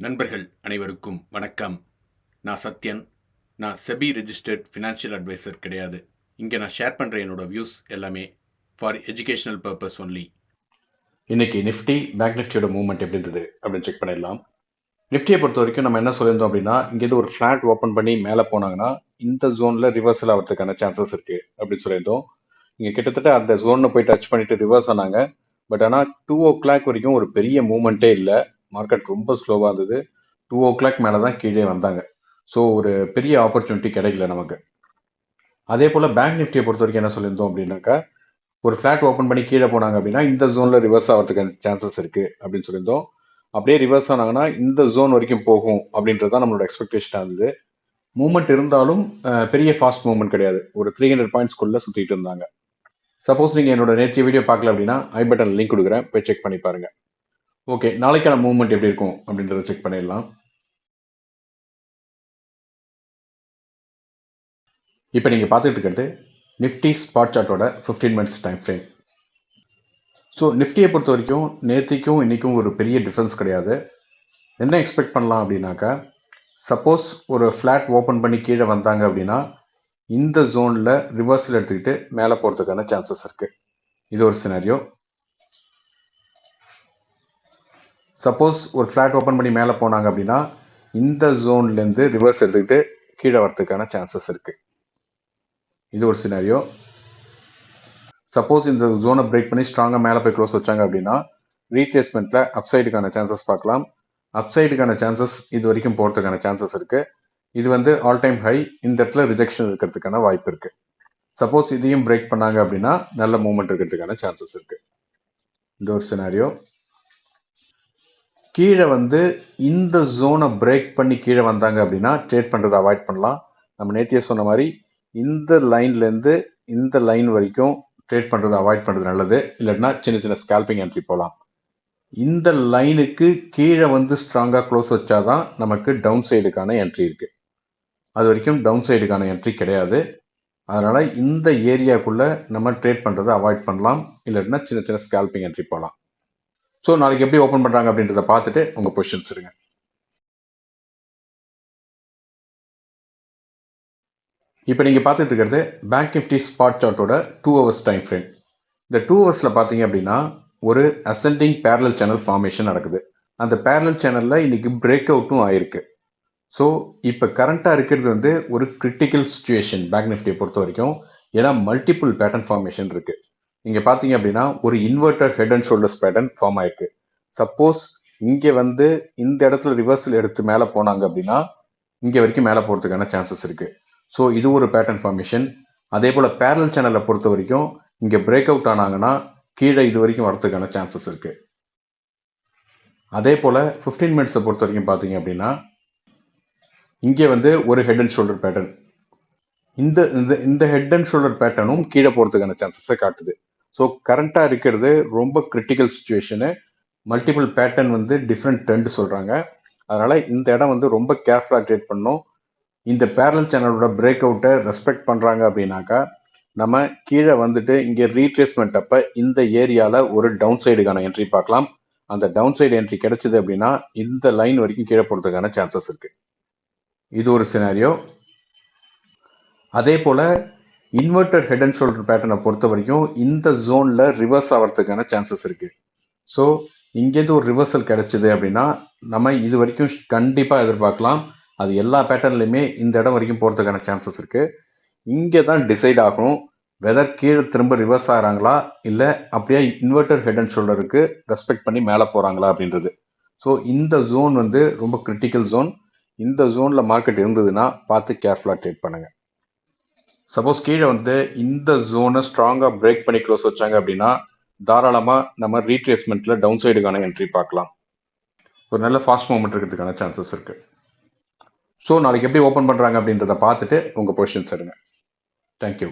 நண்பர்கள் அனைவருக்கும் வணக்கம். நான் சத்யன். நான் செபி ரெஜிஸ்டர்ட் ஃபினான்ஷியல் அட்வைசர் கிடையாது. இங்கே நான் ஷேர் பண்ணுற என்னோட வியூஸ் எல்லாமே ஃபார் எஜுகேஷனல் பர்பஸ் ஒன்லி. இன்னைக்கு நிஃப்டி பேங்க் நிஃப்டியோட மூவ்மெண்ட் எப்படி இருந்தது அப்படின்னு செக் பண்ணிடலாம். நிஃப்டியை பொறுத்த வரைக்கும் நம்ம என்ன சொல்லியிருந்தோம் அப்படின்னா, இங்கேருந்து ஒரு ஃப்ளாட் ஓப்பன் பண்ணி மேலே போனாங்கன்னா இந்த ஜோனில் ரிவர்சல் ஆகிறதுக்கான சான்சஸ் இருக்குது அப்படின்னு சொல்லியிருந்தோம். இங்கே கிட்டத்தட்ட அந்த ஜோனில் போய் டச் பண்ணிட்டு ரிவர்ஸ் ஆனாங்க. பட் ஆனால் 2 o'clock வரைக்கும் ஒரு பெரிய மூவ்மெண்ட்டே இல்லை. மார்க்கெட் ரொம்ப ஸ்லோவாக இருந்தது. 2 o'clock மேலே தான் கீழே வந்தாங்க. ஸோ ஒரு பெரிய ஆப்பர்ச்சுனிட்டி கிடைக்கல நமக்கு. அதே போல் பேங்க் நிஃப்டியை பொறுத்த வரைக்கும் என்ன சொல்லியிருந்தோம் அப்படின்னாக்கா, ஒரு ஃப்ளாட் ஓப்பன் பண்ணி கீழே போனாங்க அப்படின்னா இந்த ஜோனில் ரிவர்ஸ் ஆகிறதுக்கு சான்சஸ் இருக்குது அப்படின்னு சொல்லியிருந்தோம். அப்படியே ரிவர்ஸ் ஆனாங்கன்னா இந்த ஜோன் வரைக்கும் போகும் அப்படின்றது தான் நம்மளோட எக்ஸ்பெக்டேஷனாக இருந்தது. மூவ்மெண்ட் இருந்தாலும் பெரிய ஃபாஸ்ட் மூவ்மெண்ட் கிடையாது. ஒரு 300 பாயிண்ட்ஸ்குள்ளே சுற்றிட்டு இருந்தாங்க. சப்போஸ் நீங்கள் என்னோட நேற்றைய வீடியோ பார்க்கல அப்படின்னா ஐ பட்டன் லிங்க் கொடுக்குறேன், போய் செக் பண்ணி பாருங்க. ஓகே, நாளைக்கான மூவ்மெண்ட் எப்படி இருக்கும் அப்படின்றத செக் பண்ணிடலாம். இப்போ நீங்கள் பார்த்துட்டு இருக்கிறது நிஃப்டி ஸ்பாட் சார்ட்டோட 15 மினிட்ஸ் டைம் ஃப்ரேம். ஸோ நிஃப்டியை பொறுத்த வரைக்கும் நேற்றுக்கும் இன்றைக்கும் ஒரு பெரிய டிஃப்ரென்ஸ் கிடையாது. என்ன எக்ஸ்பெக்ட் பண்ணலாம் அப்படின்னாக்கா, சப்போஸ் ஒரு ஃப்ளாட் ஓப்பன் பண்ணி கீழே வந்தாங்க அப்படின்னா இந்த ஜோனில் ரிவர்சல் எடுத்துக்கிட்டு மேலே போகிறதுக்கான சான்சஸ் இருக்குது. இது ஒரு சினாரியோ. சப்போஸ் ஒரு ஃப்ளாட் ஓப்பன் பண்ணி மேலே போனாங்க அப்படின்னா இந்த ஜோன்லேருந்து ரிவர்ஸ் எடுத்துக்கிட்டு கீழே வரதுக்கான சான்சஸ் இருக்குது. இது ஒரு சினாரியோ. சப்போஸ் இந்த ஜோனை பிரேக் பண்ணி ஸ்ட்ராங்காக மேலே போய் க்ளோஸ் வச்சாங்க அப்படின்னா ரீட்ரேஸ்மெண்ட்டில் அப்சைடுக்கான சான்சஸ் பார்க்கலாம். அப்சைடுக்கான சான்சஸ் இது வரைக்கும் போகிறதுக்கான சான்சஸ் இருக்குது. இது வந்து ஆல் டைம் ஹை. இந்த இடத்துல ரிஜெக்ஷன் இருக்கிறதுக்கான வாய்ப்பு இருக்குது. சப்போஸ் இதையும் பிரேக் பண்ணாங்க அப்படின்னா நல்ல மூவ்மெண்ட் இருக்கிறதுக்கான சான்சஸ் இருக்குது. இந்த ஒரு சினாரியோ. கீழே வந்து இந்த ஜோனை பிரேக் பண்ணி கீழே வந்தாங்க அப்படின்னா ட்ரேட் பண்ணுறதை அவாய்ட் பண்ணலாம். நம்ம நேத்தியே சொன்ன மாதிரி இந்த லைன்லேருந்து இந்த லைன் வரைக்கும் ட்ரேட் பண்ணுறதை அவாய்ட் பண்ணுறது நல்லது. இல்லைன்னா சின்ன சின்ன ஸ்கேல்பிங் என்ட்ரி போகலாம். இந்த லைனுக்கு கீழே வந்து ஸ்ட்ராங்காக க்ளோஸ் வச்சாதான் நமக்கு டவுன் சைடுக்கான என்ட்ரி இருக்குது. அது வரைக்கும் டவுன் சைடுக்கான என்ட்ரி கிடையாது. அதனால் இந்த ஏரியாக்குள்ளே நம்ம ட்ரேட் பண்ணுறதை அவாய்ட் பண்ணலாம். இல்லைன்னா சின்ன சின்ன ஸ்கேல்பிங் என்ட்ரி போகலாம். ஸோ நாளைக்கு எப்படி ஓப்பன் பண்ணுறாங்க அப்படின்றத பார்த்துட்டு உங்கள் பொசிஷன்ஸ் இருங்க. இப்போ நீங்கள் பார்த்துட்டு இருக்கிறது பேங்க் நிஃப்டி ஸ்பாட் சார்ட்டோட 2 hours டைம் ஃப்ரேம். இந்த 2 hours பார்த்தீங்க அப்படின்னா ஒரு அசெண்டிங் பேரலல் சேனல் ஃபார்மேஷன் நடக்குது. அந்த பேரலல் சேனலில் இன்னைக்கு பிரேக் அவுட்டும் ஆயிருக்கு. ஸோ இப்போ கரண்ட்டாக இருக்கிறது வந்து ஒரு கிரிட்டிக்கல் சுச்சுவேஷன் பேங்க் நிஃப்டியை பொறுத்த வரைக்கும். ஏன்னா மல்டிபிள் பேட்டர்ன் ஃபார்மேஷன் இருக்கு. நீங்கள் பார்த்தீங்க அப்படின்னா ஒரு inverted head and shoulders pattern form ஆயிருக்கு. சப்போஸ் இங்கே வந்து இந்த இடத்துல ரிவர்சல் எடுத்து மேலே போனாங்க அப்படின்னா இங்கே வரைக்கும் மேலே போகிறதுக்கான சான்சஸ் இருக்கு. ஸோ இது ஒரு பேட்டர்ன் ஃபார்மேஷன். அதே போல் பேரலல் சேனலை பொறுத்த வரைக்கும் இங்கே பிரேக் அவுட் ஆனாங்கன்னா கீழே இது வரைக்கும் வரதுக்கான சான்சஸ் இருக்கு. அதே போல் 15 மினிட்ஸை பொறுத்த வரைக்கும் பார்த்தீங்க அப்படின்னா இங்கே வந்து ஒரு ஹெட் அண்ட் ஷோல்டர் பேட்டர்ன். இந்த இந்த ஹெட் அண்ட் ஷோல்டர் பேட்டர்னும் கீழே போகிறதுக்கான சான்சஸை காட்டுது. ஸோ கரண்ட்டாக இருக்கிறது ரொம்ப கிரிட்டிக்கல் சுச்சுவேஷனு. மல்டிபிள் பேட்டர்ன் வந்து டிஃப்ரெண்ட் ட்ரெண்ட் சொல்கிறாங்க. அதனால் இந்த இடம் வந்து ரொம்ப கேர்ஃபுல்லாக ட்ரேட் பண்ணணும். இந்த பேரலல் சேனலோட பிரேக் அவுட்டை ரெஸ்பெக்ட் பண்ணுறாங்க அப்படின்னாக்கா நம்ம கீழே வந்துட்டு இங்கே ரீட்ரேஸ்மெண்ட் அப்போ இந்த ஏரியாவில் ஒரு டவுன் சைடுக்கான என்ட்ரி பார்க்கலாம். அந்த டவுன் சைடு என்ட்ரி கிடைச்சது அப்படின்னா இந்த லைன் வரைக்கும் கீழே போகிறதுக்கான சான்சஸ் இருக்குது. இது ஒரு சினாரியோ. அதே போல் இன்வெர்டர் ஹெட் அண்ட் ஷோல்டர் பேட்டர்னை பொறுத்த வரைக்கும் இந்த ஜோனில் ரிவர்ஸ் ஆகிறதுக்கான சான்சஸ் இருக்குது. ஸோ இங்கேருந்து ஒரு ரிவர்சல் கிடைச்சிது அப்படின்னா நம்ம இது வரைக்கும் கண்டிப்பாக எதிர்பார்க்கலாம். அது எல்லா பேட்டர்ன்லையுமே இந்த இடம் வரைக்கும் போகிறதுக்கான சான்சஸ் இருக்குது. இங்கே தான் டிசைட் ஆகும் வெதர் கீழே திரும்ப ரிவர்ஸ் ஆகிறாங்களா இல்லை அப்படியே இன்வெர்டர் ஹெட் அண்ட் ஷோல்டருக்கு ரெஸ்பெக்ட் பண்ணி மேலே போகிறாங்களா அப்படின்றது. ஸோ இந்த ஜோன் வந்து ரொம்ப கிரிட்டிக்கல் ஜோன். இந்த ஜோனில் மார்க்கெட் இருந்ததுன்னா பார்த்து கேர்ஃபுல்லாக ட்ரேட் பண்ணுங்கள். சப்போஸ் கீழே வந்து இந்த ஜோனை ஸ்ட்ராங்காக பிரேக் பண்ணி க்ளோஸ் வச்சாங்க அப்படின்னா தாராளமாக நம்ம ரீட்ரேஸ்மெண்ட்டில் டவுன் சைடுக்கான என்ட்ரி பார்க்கலாம். ஒரு நல்ல ஃபாஸ்ட் மூவ்மெண்ட் இருக்கிறதுக்கான சான்சஸ் இருக்குது. ஸோ நாளைக்கு எப்படி ஓப்பன் பண்ணுறாங்க அப்படின்றத பார்த்துட்டு உங்கள் பொசிஷன்ஸ் எடுங்க. தேங்க்யூ.